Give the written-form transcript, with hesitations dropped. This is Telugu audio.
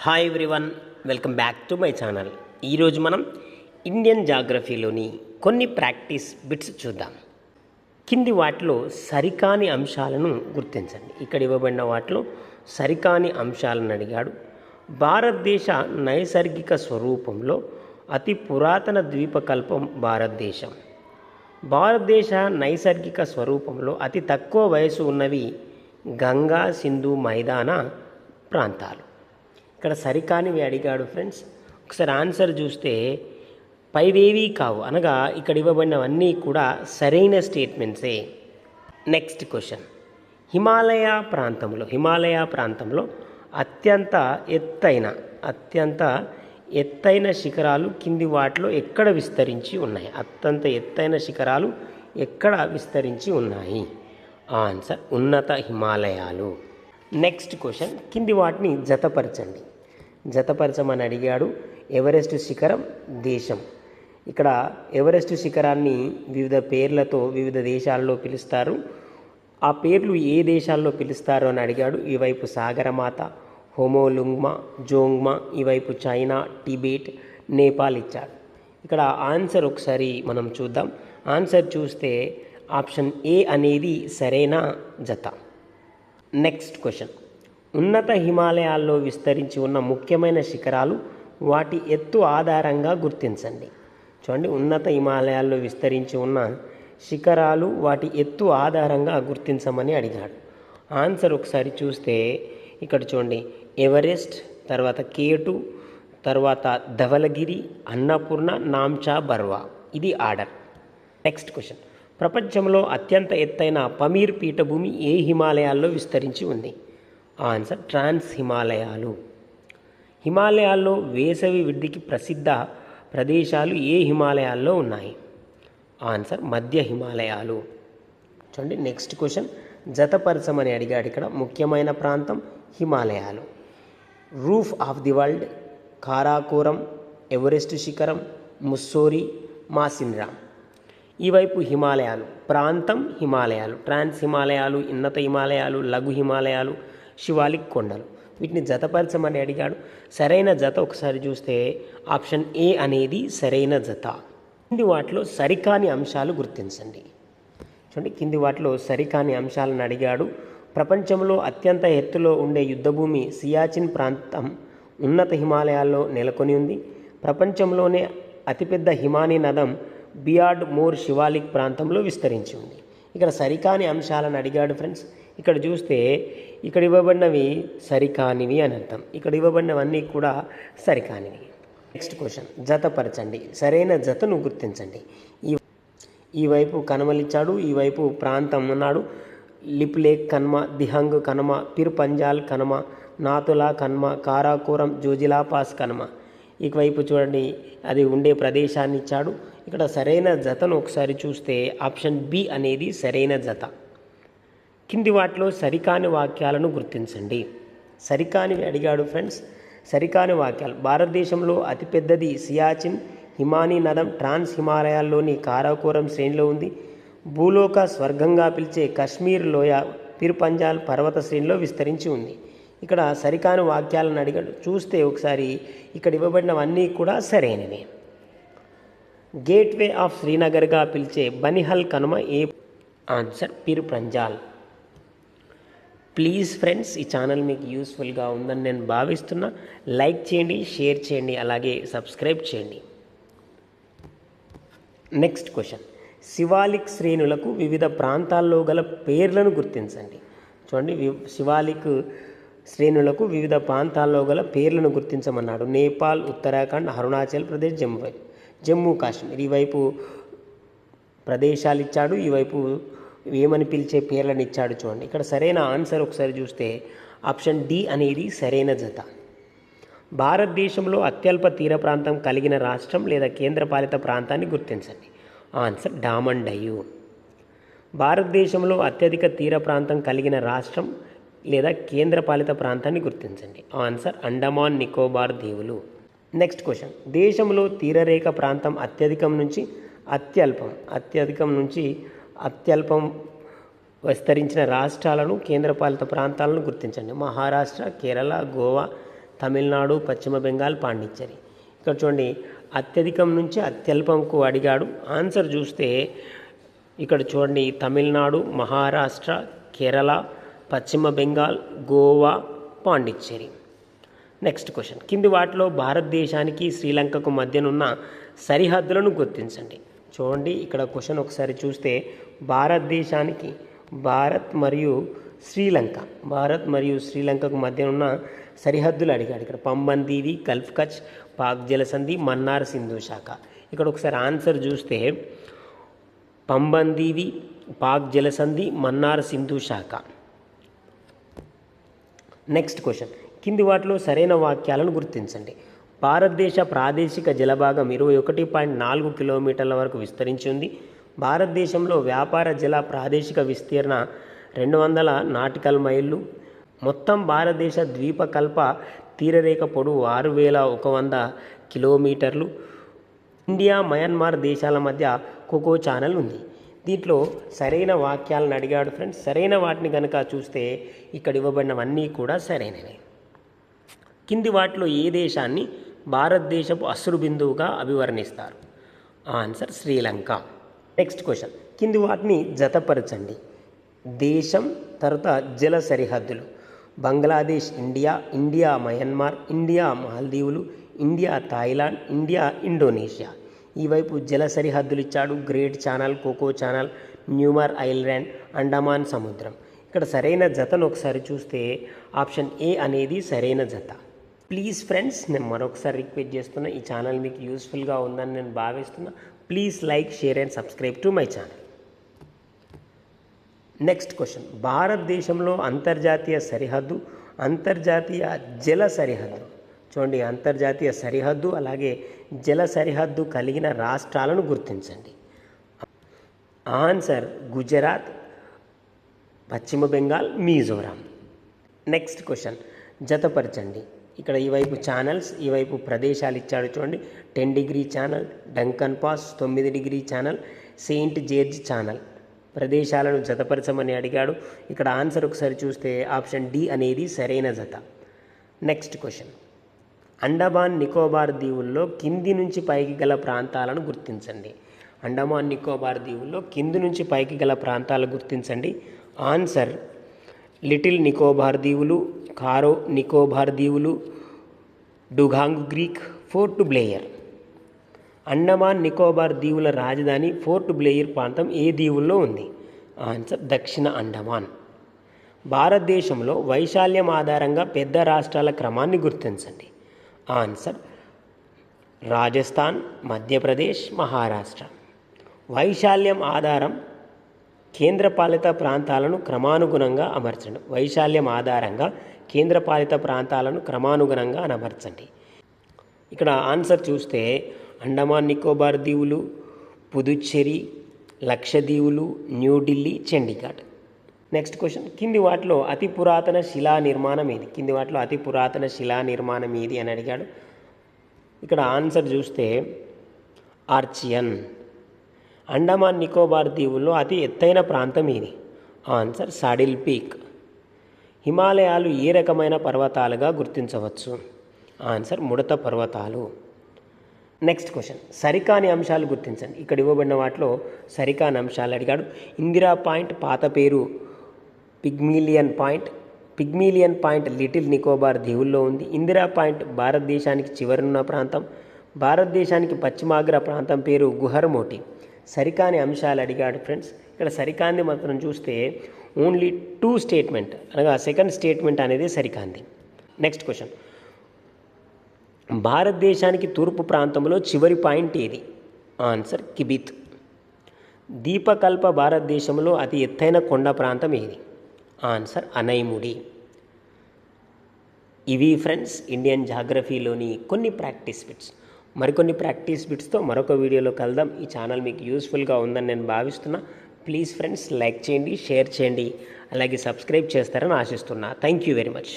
Hi everyone, welcome back to my channel. ఈరోజు మనం ఇండియన్ జాగ్రఫీలోని కొన్ని ప్రాక్టీస్ బిట్స్ చూద్దాం. కింది వాటిలో సరికాని అంశాలను గుర్తించండి. ఇక్కడ ఇవ్వబడిన వాటిలో సరికాని అంశాలను అడిగాడు. భారతదేశ నైసర్గిక స్వరూపంలో అతి పురాతన ద్వీపకల్పం భారతదేశం. భారతదేశ నైసర్గిక స్వరూపంలో అతి తక్కువ వయసు ఉన్నవి గంగా సింధు మైదాన ప్రాంతాలు. ఇక్కడ సరికానివి అడిగాడు ఫ్రెండ్స్. ఒకసారి ఆన్సర్ చూస్తే పైవేవీ కావు, అనగా ఇక్కడ ఇవ్వబడినవన్నీ కూడా సరైన స్టేట్మెంట్సే. నెక్స్ట్ క్వశ్చన్, హిమాలయ ప్రాంతంలో అత్యంత ఎత్తైన శిఖరాలు కింది వాటిలో ఎక్కడ విస్తరించి ఉన్నాయి? అత్యంత ఎత్తైన శిఖరాలు ఎక్కడ విస్తరించి ఉన్నాయి? ఆన్సర్ ఉన్నత హిమాలయాలు. నెక్స్ట్ క్వశ్చన్, కింది వాటిని జతపరచమని అడిగాడు. ఎవరెస్ట్ శిఖరం దేశం. ఇక్కడ ఎవరెస్ట్ శిఖరాన్ని వివిధ పేర్లతో వివిధ దేశాల్లో పిలుస్తారు. ఆ పేర్లు ఏ దేశాల్లో పిలుస్తారు అని అడిగాడు. ఈవైపు సాగరమాత, హోమోలుంగ్మా, జోంగ్మా, ఈవైపు చైనా, టిబెట్, నేపాల్ ఇచ్చాడు. ఇక్కడ ఆన్సర్ ఒకసారి మనం చూద్దాం. ఆన్సర్ చూస్తే ఆప్షన్ ఏ అనేది సరైన జత. నెక్స్ట్ క్వశ్చన్, ఉన్నత హిమాలయాల్లో విస్తరించి ఉన్న ముఖ్యమైన శిఖరాలు వాటి ఎత్తు ఆధారంగా గుర్తించండి. చూడండి, ఉన్నత హిమాలయాల్లో విస్తరించి ఉన్న శిఖరాలు వాటి ఎత్తు ఆధారంగా గుర్తించమని అడిగాడు. ఆన్సర్ ఒకసారి చూస్తే ఇక్కడ చూడండి, ఎవరెస్ట్, తర్వాత K2, తర్వాత ధవలగిరి, అన్నపూర్ణ, నామ్చా, బర్వా. ఇది ఆర్డర్. నెక్స్ట్ క్వశ్చన్, ప్రపంచంలో అత్యంత ఎత్తైన పమీర్ పీఠభూమి ఏ హిమాలయాల్లో విస్తరించి ఉంది? ఆన్సర్ ట్రాన్స్ హిమాలయాలు. హిమాలయాల్లో వేసవి విడికి ప్రసిద్ధ ప్రదేశాలు ఏ హిమాలయాల్లో ఉన్నాయి? ఆన్సర్ మధ్య హిమాలయాలు. చూడండి, నెక్స్ట్ క్వశ్చన్, జతపరచమని అడిగాడు. ఇక్కడ ముఖ్యమైన ప్రాంతం హిమాలయాలు. Roof of the world, Karakoram, Everest శిఖరం, ముస్సోరి, మాసిన్రామ్. ఈవైపు హిమాలయాలు, ప్రాంతం హిమాలయాలు, ట్రాన్స్ హిమాలయాలు, ఉన్నత హిమాలయాలు, లఘు హిమాలయాలు, శివాలిక్ కొండలు. వీటిని జతపరచమని అడిగాడు. సరైన జత ఒకసారి చూస్తే ఆప్షన్ ఏ అనేది సరైన జత. కింది వాటిలో సరికాని అంశాలు గుర్తించండి. చూడండి, కింది వాటిలో సరికాని అంశాలను అడిగాడు. ప్రపంచంలో అత్యంత ఎత్తులో ఉండే యుద్ధభూమి సియాచిన్ ప్రాంతం ఉన్నత హిమాలయాల్లో నెలకొని ఉంది. ప్రపంచంలోనే అతిపెద్ద హిమానీ నదం బియార్డ్ మోర్ శివాలిక్ ప్రాంతంలో విస్తరించి ఉంది. ఇక్కడ సరికాని అంశాలను అడిగాడు ఫ్రెండ్స్. ఇక్కడ చూస్తే ఇక్కడ ఇవ్వబడినవి సరికానివి అని అర్థం. ఇక్కడ ఇవ్వబడినవన్నీ కూడా సరికానివి. Next question, జతపరచండి. సరైన జతను గుర్తించండి. ఈ వైపు కనుమలిచ్చాడు, ఈ వైపు ప్రాంతం అన్నాడు. లిప్లేక్ కన్మ, దిహంగ్ కనుమ, పిర్ పంజాల్ కనుమ, నాతులా కన్మ, కారాకోరం, జోజిలా పాస్ కనుమ. ఈ వైపు చూడండి, అది ఉండే ప్రదేశాన్ని ఇచ్చాడు. ఇక్కడ సరైన జతను ఒకసారి చూస్తే ఆప్షన్ బి అనేది సరైన జత. కింది వాటిలో సరికాని వాక్యాలను గుర్తించండి. సరికానివి అడిగాడు ఫ్రెండ్స్. సరికాని వాక్యాలు, భారతదేశంలో అతిపెద్దది సియాచిన్ హిమానీ నదం ట్రాన్స్ హిమాలయాల్లోని కారాకోరం శ్రేణిలో ఉంది. భూలోక స్వర్గంగా పిలిచే కశ్మీర్ లోయ పిర్ పంజాల్ పర్వత శ్రేణిలో విస్తరించి ఉంది. ఇక్కడ సరికాని వాక్యాలను అడిగాడు. చూస్తే ఒకసారి ఇక్కడ ఇవ్వబడినవన్నీ కూడా సరైనవి. గేట్వే ఆఫ్ శ్రీనగర్గా పిలిచే బనిహల్ కనుమ ఏ? Answer Pir Panjal. Please friends, ఈ ఛానల్ మీకు యూస్ఫుల్గా ఉందని నేను భావిస్తున్నా. లైక్ చేయండి, షేర్ చేయండి, అలాగే సబ్స్క్రైబ్ చేయండి. నెక్స్ట్ క్వశ్చన్, శివాలిక్ శ్రేణులకు వివిధ ప్రాంతాల్లో గల పేర్లను గుర్తించండి. చూడండి, శివాలిక్ శ్రేణులకు వివిధ ప్రాంతాల్లో గల పేర్లను గుర్తించమన్నాడు. నేపాల్, ఉత్తరాఖండ్, అరుణాచల్ ప్రదేశ్, జమ్మూ కాశ్మీర్. ఈవైపు ప్రదేశాలు ఇచ్చాడు, ఈవైపు ఏమని పిలిచే పేర్లను ఇచ్చాడు. చూడండి, ఇక్కడ సరైన ఆన్సర్ ఒకసారి చూస్తే ఆప్షన్ డి అనేది సరైన జత. భారతదేశంలో అత్యల్ప తీర ప్రాంతం కలిగిన రాష్ట్రం లేదా కేంద్రపాలిత ప్రాంతాన్ని గుర్తించండి. ఆన్సర్ డామన్ డయ్యూ. భారతదేశంలో అత్యధిక తీర ప్రాంతం కలిగిన రాష్ట్రం లేదా కేంద్రపాలిత ప్రాంతాన్ని గుర్తించండి. ఆన్సర్ అండమాన్ నికోబార్ దీవులు. నెక్స్ట్ క్వశ్చన్, దేశంలో తీరరేఖ ప్రాంతం అత్యధికం నుంచి అత్యల్పం విస్తరించిన రాష్ట్రాలను కేంద్రపాలిత ప్రాంతాలను గుర్తించండి. మహారాష్ట్ర, కేరళ, గోవా, తమిళనాడు, పశ్చిమ బెంగాల్, పాండిచ్చేరి. ఇక్కడ చూడండి, అత్యధికం నుంచి అత్యల్పంకు అడిగాడు. ఆన్సర్ చూస్తే ఇక్కడ చూడండి, తమిళనాడు, మహారాష్ట్ర, కేరళ, పశ్చిమ బెంగాల్, గోవా, పాండిచ్చేరి. నెక్స్ట్ క్వశ్చన్, కింది వాటిలో భారతదేశానికి శ్రీలంకకు మధ్యనున్న సరిహద్దులను గుర్తించండి. చూడండి, ఇక్కడ క్వశ్చన్ ఒకసారి చూస్తే భారతదేశానికి భారత్ మరియు శ్రీలంకకు మధ్య ఉన్న సరిహద్దులు అడిగాడు. ఇక్కడ పంబందీవి, గల్ఫ్ కచ్, పాక్ జలసంధి, మన్నార్ సింధు శాఖ. ఇక్కడ ఒకసారి ఆన్సర్ చూస్తే పంబందీవి, పాక్ జలసంధి, మన్నార్ సింధు శాఖ. నెక్స్ట్ క్వశ్చన్, కింది వాటిలో సరైన వాక్యాలను గుర్తించండి. భారతదేశ ప్రాదేశిక జలభాగం 21.4 కిలోమీటర్ల వరకు విస్తరించి ఉంది. భారతదేశంలో వ్యాపార జల ప్రాదేశిక విస్తీర్ణ 200 నాటికల్ మైళ్ళు. మొత్తం భారతదేశ ద్వీపకల్ప తీరరేఖ పొడవు 6100 కిలోమీటర్లు. ఇండియా, మయన్మార్ దేశాల మధ్య కోకో ఛానల్ ఉంది. దీంట్లో సరైన వాక్యాలను అడిగాడు ఫ్రెండ్స్. సరైన వాటిని కనుక చూస్తే ఇక్కడ ఇవ్వబడినవన్నీ కూడా సరైనవి. కింది వాటిలో ఏ దేశాన్ని భారతదేశపు అసలు బిందువుగా అభివర్ణిస్తారు? ఆన్సర్ శ్రీలంక. నెక్స్ట్ క్వశ్చన్, కింది వాటిని జతపరచండి. దేశం, తర్వాత జల సరిహద్దులు. Bangladesh India, India Myanmar, India మాల్దీవులు, ఇండియా థాయిలాండ్, ఇండియా ఇండోనేషియా. ఈ వైపు జల సరిహద్దులు ఇచ్చాడు. గ్రేట్ ఛానల్, కోకో ఛానల్, న్యూమర్ ఐలాండ్, అండమాన్ సముద్రం. ఇక్కడ సరైన జతను ఒకసారి చూస్తే ఆప్షన్ ఏ అనేది సరైన జత. ప్లీజ్ ఫ్రెండ్స్, నేను మరొకసారి రిక్వెస్ట్ చేస్తున్నా, ఈ ఛానల్ మీకు యూస్ఫుల్గా ఉందని నేను భావిస్తున్నా. Please like, share and subscribe to my channel. Next question, భారతదేశంలో అంతర్జాతీయ సరిహద్దు, అంతర్జాతీయ జల సరిహద్దు. చూడండి, అంతర్జాతీయ సరిహద్దు అలాగే జల సరిహద్దు కలిగిన రాష్ట్రాలను గుర్తించండి. ఆన్సర్ గుజరాత్, పశ్చిమ బెంగాల్, మిజోరాం. నెక్స్ట్ క్వశ్చన్, జతపరచండి. ఇక్కడ ఈ వైపు ఛానల్స్, ఈ వైపు ప్రదేశాలు ఇచ్చాడు. చూడండి, 10 degree channel, Duncan pass, 9 degree channel, saint George channel. ప్రదేశాలను జతపరచమని అడిగాడు. ఇక్కడ ఆన్సర్ ఒకసారి చూస్తే ఆప్షన్ డి అనేది సరైన జత. నెక్స్ట్ క్వశ్చన్, అండమాన్ నికోబార్ దీవుల్లో కింది నుంచి పైకి గల ప్రాంతాలను గుర్తించండి. అండమాన్ నికోబార్ దీవుల్లో కింది నుంచి పైకి గల ప్రాంతాలు గుర్తించండి. ఆన్సర్ లిటిల్ నికోబార్ దీవులు, కారో నికోబార్ దీవులు, dugong creek, Port Blair. Andaman Nicobar దీవుల రాజధాని ఫోర్ట్ బ్లేయర్ ప్రాంతం ఏ దీవుల్లో ఉంది? ఆన్సర్ దక్షిణ అండమాన్. భారతదేశంలో వైశాల్యం ఆధారంగా పెద్ద రాష్ట్రాల క్రమాన్ని గుర్తించండి. ఆన్సర్ రాజస్థాన్, మధ్యప్రదేశ్, మహారాష్ట్ర. వైశాల్యం ఆధారం కేంద్రపాలిత ప్రాంతాలను క్రమానుగుణంగా అమర్చండి. వైశాల్యం ఆధారంగా కేంద్రపాలిత ప్రాంతాలను క్రమానుగుణంగా అమర్చండి. ఇక్కడ ఆన్సర్ చూస్తే అండమాన్ నికోబార్ దీవులు, పుదుచ్చేరి, లక్షద్వీపులు, న్యూఢిల్లీ, చండీగఢ్. నెక్స్ట్ క్వశ్చన్, కింది వాటిలో అతి పురాతన శిలా నిర్మాణం ఏది? కింది వాటిలో అతి పురాతన శిలా నిర్మాణం ఏది అని అడిగాడు. ఇక్కడ ఆన్సర్ చూస్తే ఆర్చియన్. అండమాన్ నికోబార్ దీవుల్లో అతి ఎత్తైన ప్రాంతం ఏది? Answer saddle peak. హిమాలయాలు ఏ రకమైన పర్వతాలుగా గుర్తించవచ్చు? ఆన్సర్ ముడత పర్వతాలు. నెక్స్ట్ క్వశ్చన్, సరికాని అంశాలు గుర్తించండి. ఇక్కడ ఇవ్వబడిన వాటిలో సరికాని అంశాలు అడిగాడు. ఇందిరా పాయింట్ పాత పేరు పిగ్మిలియన్ పాయింట్ లిటిల్ నికోబార్ దీవుల్లో ఉంది. ఇందిరా పాయింట్ భారతదేశానికి చివరనున్న ప్రాంతం. భారతదేశానికి పశ్చిమాగ్ర ప్రాంతం పేరు గుహర్మోటి. సరికాని అంశాలు అడిగాడు ఫ్రెండ్స్. ఇక్కడ సరికాంది మాత్రం చూస్తే ఓన్లీ 2 స్టేట్మెంట్, అనగా సెకండ్ స్టేట్మెంట్ అనేది సరికాంది. నెక్స్ట్ క్వశ్చన్, భారతదేశానికి తూర్పు ప్రాంతంలో చివరి పాయింట్ ఏది? ఆన్సర్ కిబిత్. దీపకల్ప భారతదేశంలో అతి ఎత్తైన కొండ ప్రాంతం ఏది? ఆన్సర్ అనైముడి. ఇవి ఫ్రెండ్స్ ఇండియన్ జాగ్రఫీలోని కొన్ని ప్రాక్టీస్ బిట్స్. మరికొన్ని ప్రాక్టీస్ బిట్స్తో మరొక వీడియోలో కలుద్దాం. ఈ ఛానల్ మీకు యూస్ఫుల్గా ఉందని నేను భావిస్తున్నా. ప్లీజ్ ఫ్రెండ్స్ లైక్ చేయండి, షేర్ చేయండి, అలాగే సబ్స్క్రైబ్ చేస్తారని ఆశిస్తున్నా. Thank you very much.